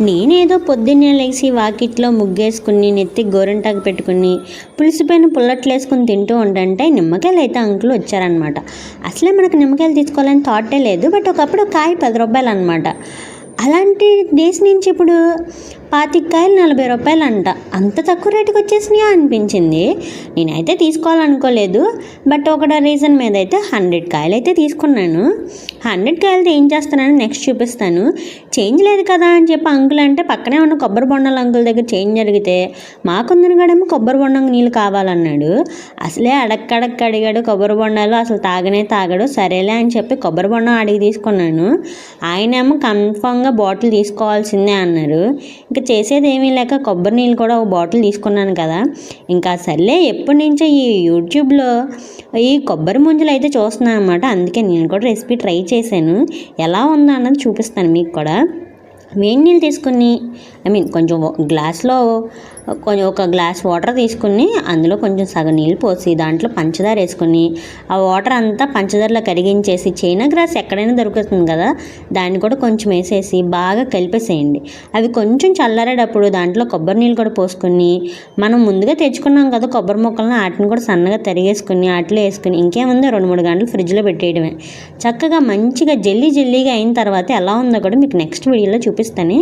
నేనేదో పొద్దున్నే లేచి వాకిట్లో ముగ్గేసుకుని నెత్తికి గోరింటాకు పెట్టుకుని పులిసిపోయిన పుల్లట్లు వేసుకుని తింటూ ఉండంటే నిమ్మకాయలు అయితే అంకుల్ వచ్చారనమాట. అసలే మనకు నిమ్మకాయలు తీసుకోవాలని థాటే లేదు, బట్ ఒకప్పుడు కాయ 10 రూపాయలు అనమాట. అలాంటి డేస్ నుంచి ఇప్పుడు 25 కాయలు 40 రూపాయలు అంట. అంత తక్కువ రేటుకి వచ్చేసినాయా అనిపించింది. నేనైతే తీసుకోవాలనుకోలేదు, బట్ ఒక రీజన్ మీద అయితే 100 కాయలు అయితే తీసుకున్నాను. 100 కాయలతో ఏం చేస్తానని నెక్స్ట్ చూపిస్తాను. చేంజ్ లేదు కదా అని చెప్పి అంకుల్ అంటే పక్కనే ఉన్న కొబ్బరి బొండాల అంకుల్ దగ్గర చేంజ్ అడిగితే మాకుందని కాడేమో కొబ్బరి బొండం నీళ్ళు కావాలన్నాడు. అసలే అడిగాడు కొబ్బరి బొండాలు, అసలు తాగనే తాగడు. సరేలే అని చెప్పి కొబ్బరి బొండం అడిగి తీసుకున్నాను. ఆయనేమో కన్ఫామ్గా బాటిల్ తీసుకోవాల్సిందే అన్నారు. ఇంకా చేసేది ఏమీ లేక కొబ్బరి నీళ్ళు కూడా ఒక బాటిల్ తీసుకున్నాను కదా. ఇంకా సర్లే ఎప్పటి నుంచో ఈ యూట్యూబ్లో ఈ కొబ్బరి ముంజలు అయితే చూస్తున్నాను అనమాట. అందుకే నేను కూడా రెసిపీ ట్రై చేశాను. ఎలా ఉందా అన్నది చూపిస్తాను మీకు కూడా. వేడి నీళ్ళు తీసుకుని కొంచెం గ్లాస్లో ఒక గ్లాస్ వాటర్ తీసుకుని అందులో కొంచెం సగం నీళ్ళు పోసి దాంట్లో పంచదార వేసుకుని ఆ వాటర్ అంతా పంచదారలో కరిగించేసి చైనా గ్రాస్ ఎక్కడైనా దొరుకుతుంది కదా, దాన్ని కూడా కొంచెం వేసేసి బాగా కలిపేసేయండి. అవి కొంచెం చల్లారేటప్పుడు దాంట్లో కొబ్బరి నీళ్ళు కూడా పోసుకొని మనం ముందుగా తెచ్చుకున్నాం కదా కొబ్బరి ముక్కలను, వాటిని కూడా సన్నగా తరిగేసుకుని వాటిలో వేసుకుని ఇంకేముందో 2-3 గంటలు ఫ్రిడ్జ్లో పెట్టేయడమే. చక్కగా మంచిగా జెల్లీగా అయిన తర్వాత ఎలా ఉందో కూడా మీకు నెక్స్ట్ వీడియోలో చూపిస్తాను.